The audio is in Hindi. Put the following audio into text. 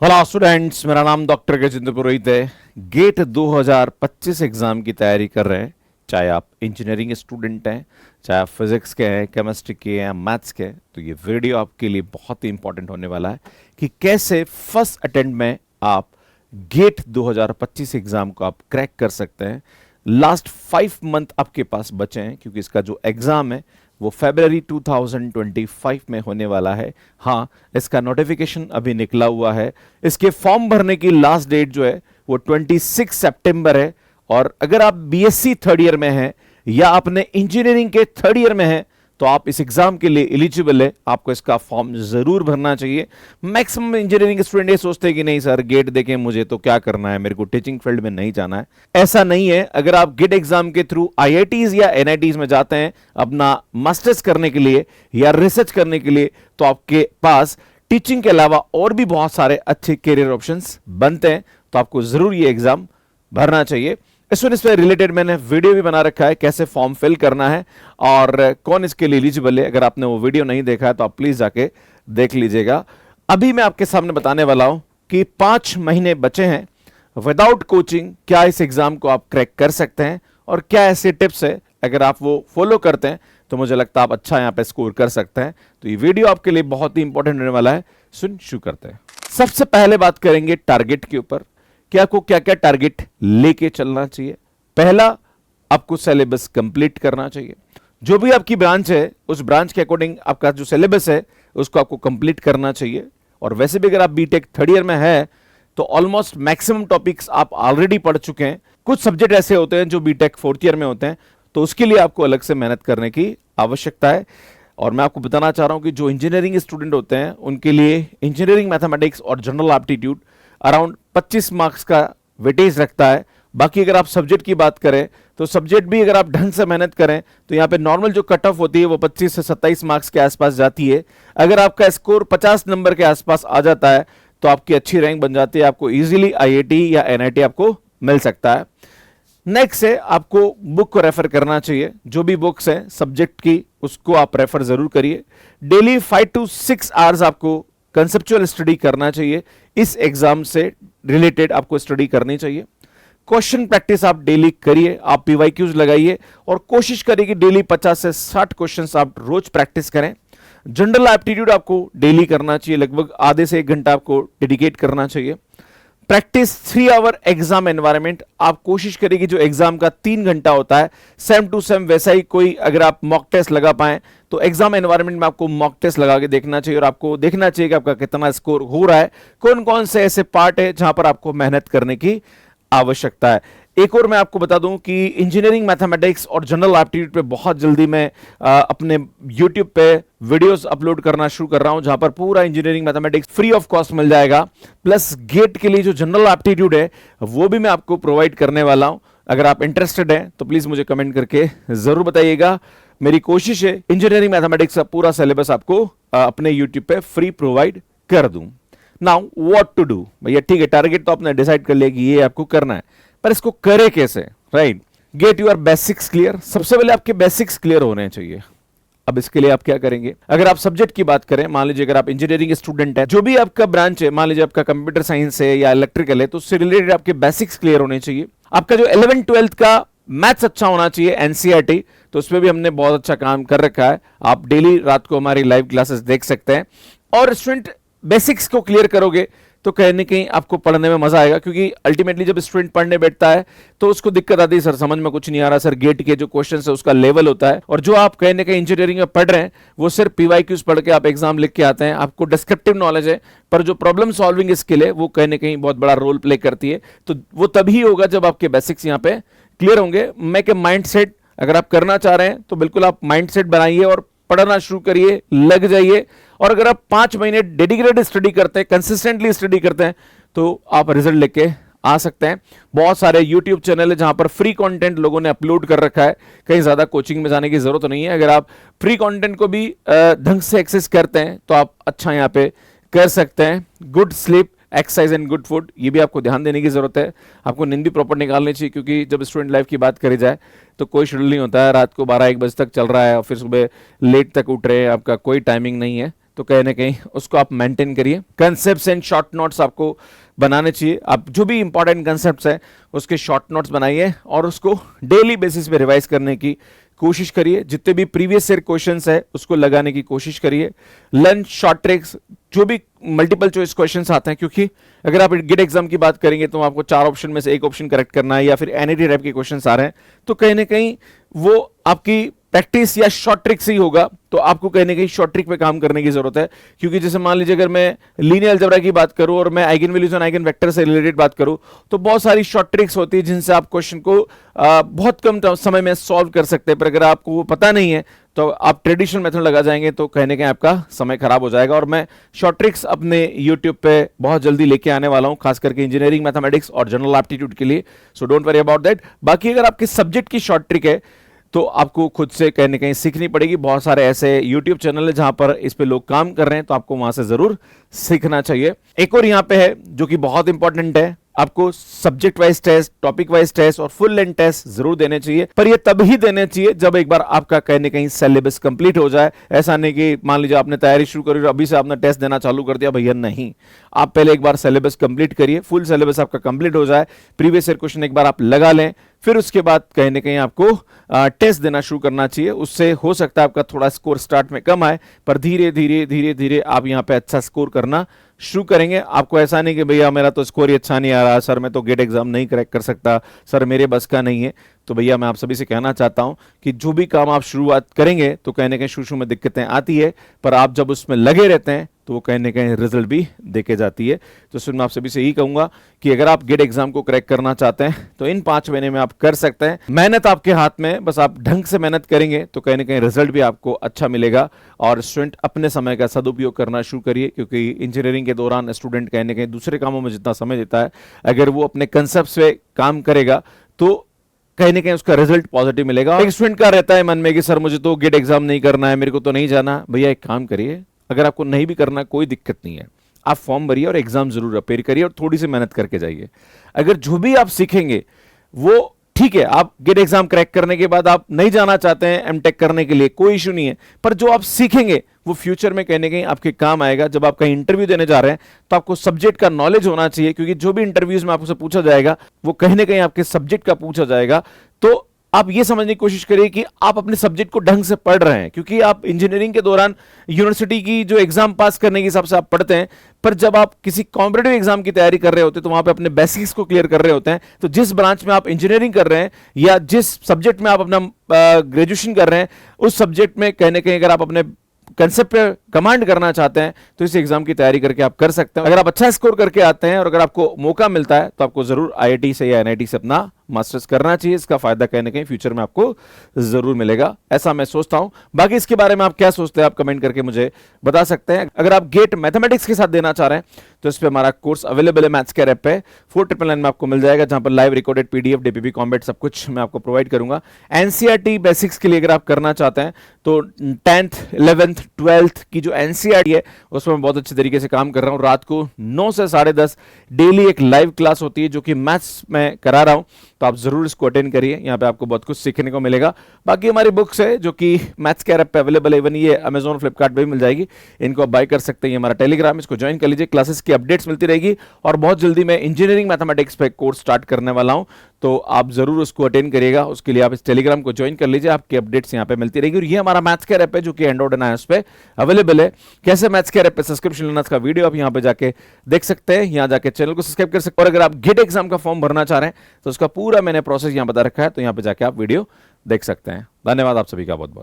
हेलो स्टूडेंट्स, मेरा नाम डॉक्टर गजेंद्र पुरोहित है। गेट 2025 एग्जाम की तैयारी कर रहे हैं, चाहे आप इंजीनियरिंग स्टूडेंट हैं, चाहे आप फिजिक्स के हैं, केमिस्ट्री के हैं, मैथ्स के हैं, तो ये वीडियो आपके लिए बहुत ही इंपॉर्टेंट होने वाला है कि कैसे फर्स्ट अटेम्प्ट में आप गेट 2025 एग्जाम को आप क्रैक कर सकते हैं। लास्ट 5 मंथ आपके पास बचे हैं क्योंकि इसका जो एग्जाम है वो फरवरी 2025 में होने वाला है। हाँ, इसका नोटिफिकेशन अभी निकला हुआ है। इसके फॉर्म भरने की लास्ट डेट जो है वो 26 सितंबर है। और अगर आप बीएससी थर्ड ईयर में हैं या आपने इंजीनियरिंग के थर्ड ईयर में हैं तो आप इस एग्जाम के लिए एलिजिबल है, आपको इसका फॉर्म जरूर भरना चाहिए। मैक्सिमम इंजीनियरिंग स्टूडेंट ये सोचते हैं कि नहीं सर, गेट देके मुझे तो क्या करना है, मेरे को टीचिंग फील्ड में नहीं जाना है। ऐसा नहीं है। अगर आप गेट एग्जाम के थ्रू आईआईटीज या एनआईटीज में जाते हैं अपना मास्टर्स करने के लिए या रिसर्च करने के लिए, तो आपके पास टीचिंग के अलावा और भी बहुत सारे अच्छे करियर ऑप्शंस बनते हैं। तो आपको जरूर ये एग्जाम भरना चाहिए। इससे रिलेटेड मैंने वीडियो भी बना रखा है, कैसे फॉर्म फिल करना है और कौन इसके लिए एलिजिबल है। अगर आपने वो वीडियो नहीं देखा है तो आप प्लीज जाके देख लीजिएगा। अभी मैं आपके सामने बताने वाला हूं कि 5 महीने बचे हैं। विदाउट कोचिंग क्या इस एग्जाम को आप क्रैक कर सकते हैं और क्या ऐसे टिप्स है, अगर आप वो फॉलो करते हैं तो मुझे लगता है आप अच्छा यहां पे स्कोर कर सकते हैं। तो ये वीडियो आपके लिए बहुत ही इंपॉर्टेंट होने वाला है। शुरू करते हैं। सबसे पहले बात करेंगे टारगेट के ऊपर कि आपको क्या क्या टारगेट लेके चलना चाहिए। पहला, आपको सिलेबस कंप्लीट करना चाहिए। जो भी आपकी ब्रांच है उस ब्रांच के अकॉर्डिंग आपका जो सिलेबस है उसको आपको कंप्लीट करना चाहिए। और वैसे भी अगर आप बीटेक थर्ड ईयर में है तो ऑलमोस्ट मैक्सिमम टॉपिक्स आप ऑलरेडी पढ़ चुके हैं। कुछ सब्जेक्ट ऐसे होते हैं जो बीटेक फोर्थ ईयर में होते हैं, तो उसके लिए आपको अलग से मेहनत करने की आवश्यकता है। और मैं आपको बताना चाह रहा हूं कि जो इंजीनियरिंग स्टूडेंट होते हैं उनके लिए इंजीनियरिंग मैथमेटिक्स और जनरल एप्टीट्यूड अराउंड 25 मार्क्स का वेटेज रखता है। बाकी अगर आप सब्जेक्ट की बात करें तो सब्जेक्ट भी अगर आप ढंग से मेहनत करें तो यहाँ पे नॉर्मल जो कट ऑफ होती है वो 25 से 27 मार्क्स के आसपास जाती है। अगर आपका स्कोर 50 नंबर के आसपास आ जाता है तो आपकी अच्छी रैंक बन जाती है, आपको इजीली आईआईटी या एनआईटी आपको मिल सकता है। नेक्स्ट है, आपको बुक को रेफर करना चाहिए। जो भी बुक्स हैं सब्जेक्ट की उसको आप रेफर जरूर करिए। डेली 5 to 6 आवर्स आपको कंसेप्चुअल स्टडी करना चाहिए। इस एग्जाम से रिलेटेड आपको स्टडी करनी चाहिए। क्वेश्चन प्रैक्टिस आप डेली करिए, आप पीवाईक्यूज लगाइए और कोशिश करिए कि डेली 50 से 60 क्वेश्चंस आप रोज प्रैक्टिस करें। जनरल एप्टीट्यूड आपको डेली करना चाहिए, लगभग आधे से 1 घंटा आपको डेडिकेट करना चाहिए। प्रैक्टिस 3 आवर एग्जाम एनवायरनमेंट, आप कोशिश करिए कि जो एग्जाम का 3 घंटा होता है सेम टू सेम वैसा ही कोई अगर आप मॉक टेस्ट लगा पाए तो एग्जाम एनवायरनमेंट में आपको मॉक टेस्ट लगा के देखना चाहिए और आपको देखना चाहिए कि आपका कितना स्कोर हो रहा है, कौन कौन से ऐसे पार्ट है जहां पर आपको मेहनत करने की आवश्यकता है। एक और मैं आपको बता दूं कि इंजीनियरिंग मैथमेटिक्स और जनरल एप्टीट्यूड पे बहुत जल्दी मैं अपने YouTube पे वीडियोस अपलोड करना शुरू कर रहा हूं जहां पर पूरा engineering mathematics free of cost मिल जाएगा। प्लस गेट के लिए जो जनरल एप्टीट्यूड है वो भी मैं आपको प्रोवाइड करने वाला हूं। अगर आप इंटरेस्टेड हैं तो प्लीज मुझे कमेंट करके जरूर बताइएगा। मेरी कोशिश है इंजीनियरिंग मैथमेटिक्स का पूरा सिलेबस आपको अपने YouTube पे फ्री प्रोवाइड कर दूं। नाउ व्हाट टू डू, भैया ठीक है, टारगेट तो आपने डिसाइड कर लिया कि ये आपको करना है, पर इसको करे कैसे, right? Get your basics clear. सबसे पहले आपके बेसिक्स क्लियर होने चाहिए। अब इसके लिए आप क्या करेंगे, अगर आप सब्जेक्ट की बात करें, मान लीजिए अगर आप इंजीनियरिंग स्टूडेंट है, जो भी आपका ब्रांच है, मान लीजिए आपका कंप्यूटर साइंस है या इलेक्ट्रिकल है, तो उससे रिलेटेड आपके बेसिक्स क्लियर होने चाहिए। आपका जो 11th 12th का मैथ्स अच्छा होना चाहिए, एनसीईआरटी, तो उसमें भी हमने बहुत अच्छा काम कर रखा है। आप डेली रात को हमारी लाइव क्लासेस देख सकते हैं। और स्टूडेंट बेसिक्स को क्लियर करोगे तो कहीं ना कहीं आपको पढ़ने में मजा आएगा, क्योंकि अल्टीमेटली जब स्टूडेंट पढ़ने बैठता है तो उसको दिक्कत आती है, सर समझ में कुछ नहीं आ रहा, सर गेट के जो क्वेश्चन है उसका लेवल होता है। और जो आप कहीं ना कहीं इंजीनियरिंग में पढ़ रहे हैं वो सिर्फ पीवाईक्यूज पढ़ के आप एग्जाम लिख के आते हैं, आपको डिस्क्रिप्टिव नॉलेज है, पर जो प्रॉब्लम सॉल्विंग स्किल है वो कहीं ना कहीं बहुत बड़ा रोल प्ले करती है। तो वो तभी होगा जब आपके बेसिक्स यहाँ पे क्लियर होंगे। मेक ए माइंड सेट, अगर आप करना चाह रहे हैं तो बिल्कुल आप माइंड सेट बनाइए और पढ़ना शुरू करिए, लग जाइए। और अगर आप 5 महीने डेडिकेटेड स्टडी करते हैं, कंसिस्टेंटली स्टडी करते हैं, तो आप रिजल्ट लेके आ सकते हैं। बहुत सारे YouTube चैनल है जहां पर फ्री कंटेंट लोगों ने अपलोड कर रखा है, कहीं ज्यादा कोचिंग में जाने की जरूरत नहीं है। अगर आप फ्री कंटेंट को भी ढंग से एक्सेस करते हैं तो आप अच्छा यहां पे कर सकते हैं। Good sleep, exercise and good food, ये भी आपको ध्यान देने की जरूरत है। आपको नींद भी प्रॉपर निकालनी चाहिए, क्योंकि जब स्टूडेंट लाइफ की बात करी जाए तो कोई शेड्यूल नहीं होता है, रात को 12-1 बजे तक चल रहा है और फिर सुबह लेट तक उठ रहे हैं, आपका कोई टाइमिंग नहीं है। तो कहीं ना कहीं उसको आप मेंटेन करिए। कंसेप्ट्स एंड शॉर्ट नोट्स आपको बनाने चाहिए। आप जो भी इंपॉर्टेंट कंसेप्ट्स है उसके शॉर्ट नोट्स बनाइए और उसको डेली बेसिस पे रिवाइज करने की कोशिश करिए। जितने भी प्रीवियस ईयर क्वेश्चंस है उसको लगाने की कोशिश करिए। लर्न शॉर्ट ट्रिक्स, जो भी मल्टीपल चॉइस क्वेश्चंस आते हैं, क्योंकि अगर आप गेट एग्जाम की बात करेंगे तो आपको 4 ऑप्शन में से एक ऑप्शन करेक्ट करना है, या फिर एनईटी टाइप के क्वेश्चंस आ रहे हैं, तो कहीं ना कहीं वो आपकी प्रैक्टिस या शॉर्ट ट्रिक से ही होगा। तो आपको कहीं ना कहीं शॉर्ट ट्रिक पे काम करने की जरूरत है। क्योंकि जैसे मान लीजिए अगर मैं लीनियर अलजेब्रा की बात करूं और मैं आइगन वैल्यूज और आइगन वेक्टर से रिलेटेड बात करूं, तो बहुत सारी शॉर्ट ट्रिक्स होती है जिनसे आप क्वेश्चन को बहुत कम समय में सॉल्व कर सकते हैं। पर अगर आपको वो पता नहीं है तो आप ट्रेडिशनल मेथड लगा जाएंगे तो कहीं ना कहीं आपका समय खराब हो जाएगा। और मैं शॉर्ट ट्रिक्स अपने यूट्यूब पे बहुत जल्दी लेके आने वाला हूं, खास करके इंजीनियरिंग मैथमेटिक्स और जनरल एप्टीट्यूड के लिए। So don't worry about that. बाकी अगर आपके सब्जेक्ट की शॉर्ट ट्रिक है तो आपको खुद से कहीं ना कहीं सीखनी पड़ेगी। बहुत सारे ऐसे YouTube चैनल है जहां पर इस पे लोग काम कर रहे हैं, तो आपको वहां से जरूर सीखना चाहिए। एक और यहां पे है जो कि बहुत इंपॉर्टेंट है, आपको subject wise test, topic wise test और फुल लेंथ टेस्ट जरूर देने चाहिए। पर ये तब ही देने चाहिए जब एक बार आपका कहीं ना कहीं सिलेबस कंप्लीट हो जाए। ऐसा नहीं कि मान लीजिए आपने तैयारी शुरू करी और अभी से आपने टेस्ट देना चालू कर दिया, भैया नहीं। आप पहले एक बार सिलेबस कंप्लीट करिए, फुल सिलेबस आपका कंप्लीट हो जाए, प्रीवियस ईयर क्वेश्चन एक बार आप लगा लें, फिर उसके बाद कहीं ना कहीं आपको टेस्ट देना शुरू करना चाहिए। उससे हो सकता है आपका थोड़ा स्कोर स्टार्ट में कम आए, पर धीरे धीरे धीरे धीरे आप यहां पे अच्छा स्कोर करना शुरू करेंगे। आपको ऐसा नहीं कि भैया मेरा तो स्कोर ही अच्छा नहीं आ रहा सर, मैं तो गेट एग्जाम नहीं क्रैक कर सकता सर, मेरे बस का नहीं है। तो भैया मैं आप सभी से कहना चाहता हूं कि जो भी काम आप शुरुआत करेंगे तो कहीं ना कहीं शुरू में दिक्कतें आती है, पर आप जब उसमें लगे रहते हैं तो वो कहीं ना कहीं रिजल्ट भी देके जाती है। तो इसमें मैं आप सभी से यही कहूंगा कि अगर आप गेट एग्जाम को क्रैक करना चाहते हैं तो इन 5 महीने में आप कर सकते हैं। मेहनत आपके हाथ में, बस आप ढंग से मेहनत करेंगे तो कहीं ना कहीं रिजल्ट भी आपको अच्छा मिलेगा। और स्टूडेंट अपने समय का सदुपयोग करना शुरू करिए, क्योंकि इंजीनियरिंग के दौरान स्टूडेंट कहीं ना कहीं दूसरे कामों में जितना समय देता है, अगर वो अपने कंसेप्ट पे काम करेगा तो कहीं ना कहीं उसका रिजल्ट पॉजिटिव मिलेगा। एक स्टूडेंट का रहता है मन में कि सर मुझे तो गेट एग्जाम नहीं करना है, मेरे को तो नहीं जाना। भैया एक काम करिए, अगर आपको नहीं भी करना कोई दिक्कत नहीं है, आप फॉर्म भरिए और एग्जाम जरूर अपेयर करिए और थोड़ी सी मेहनत करके जाइए। अगर जो भी आप सीखेंगे वो ठीक है, आप गेट एग्जाम क्रैक करने के बाद आप नहीं जाना चाहते हैं एमटेक करने के लिए, कोई इशू नहीं है, पर जो आप सीखेंगे वो फ्यूचर में कहीं ना कहीं आपके काम आएगा। जब आप कहीं इंटरव्यू देने जा रहे हैं तो आपको सब्जेक्ट का नॉलेज होना चाहिए, क्योंकि जो भी इंटरव्यूज में आपसे पूछा जाएगा वो कहीं ना कहीं आपके सब्जेक्ट का पूछा जाएगा। तो आप ये समझने की कोशिश करिए कि आप अपने सब्जेक्ट को ढंग से पढ़ रहे हैं, क्योंकि आप इंजीनियरिंग के दौरान यूनिवर्सिटी की जो एग्जाम पास करने के हिसाब से आप पढ़ते हैं, पर जब आप किसी कॉम्पिटेटिव एग्जाम की तैयारी कर रहे होते हैं तो वहां पे अपने बेसिक्स को क्लियर कर रहे होते हैं। तो जिस ब्रांच में आप इंजीनियरिंग कर रहे हैं या जिस सब्जेक्ट में आप अपना ग्रेजुएशन कर रहे हैं, उस सब्जेक्ट में कहीं ना कहीं अगर आप अपने कंसेप्ट पे कमांड करना चाहते हैं तो इस एग्जाम की तैयारी करके आप कर सकते हैं। अगर आप अच्छा स्कोर करके आते हैं और अगर आपको मौका मिलता है तो आपको जरूर आईआईटी से या एनआईटी से अपना मास्टर्स करना चाहिए। इसका फायदा कहीं ना कहीं फ्यूचर में आपको जरूर मिलेगा, ऐसा मैं सोचता हूं। बाकी इसके बारे में आप क्या सोचते हैं आप कमेंट करके मुझे बता सकते हैं। अगर आप गेट मैथमेटिक्स के साथ देना चाह रहे हैं तो इस पे हमारा कोर्स अवेलेबल है मैथ्स केयर ऐप पे, 4999 में आपको मिल जाएगा, जहां पर live recorded PDF, DPP, combat सब कुछ मैं आपको प्रोवाइड करूंगा। एनसीईआरटी बेसिक्स के लिए अगर आप करना चाहते हैं तो 10th 11th 12th की जो एनसीईआरटी है उसमें मैं बहुत अच्छे तरीके से काम कर रहा हूं। रात को 9 से 10:30 डेली एक लाइव क्लास होती है जो कि मैथ्स में करा रहा हूं, तो आप जरूर इसको अटेंड करिए, यहाँ पे आपको बहुत कुछ सीखने को मिलेगा। बाकी हमारी बुक्स है जो कि मैथ्स केयर ऐप पे अवेलेबल है, इवन ये अमेजॉन फ्लिपकार्ट पे भी मिल जाएगी, इनको आप बाय कर सकते हैं। हमारा टेलीग्राम, इसको ज्वाइन कर लीजिए, क्लासेस की अपडेट्स मिलती रहेगी। और बहुत जल्दी मैं इंजीनियरिंग मैथमेटिक्स पे कोर्स स्टार्ट करने वाला हूं, तो आप जरूर उसको अटेंड करिएगा। उसके लिए आप इस टेलीग्राम को ज्वाइन कर लीजिए, आपकी अपडेट्स यहाँ पे मिलती रहेगी। और ये हमारा मैथ्स केयर ऐप है जो कि एंड्रॉइड एंड आईओएस पे अवेलेबल है। कैसे मैथ्स केयर ऐप पे सब्सक्रिप्शन लेना, इसका वीडियो आप यहाँ पे जाके देख सकते हैं, यहाँ जाके चैनल को सब्सक्राइब कर सकते हैं। और अगर आप गेट एग्जाम का फॉर्म भरना चाह रहे हैं तो उसका पूरा मैंने प्रोसेस यहाँ बता रखा है, तो यहाँ पे जाके आप वीडियो देख सकते हैं। धन्यवाद आप सभी का बहुत बहुत।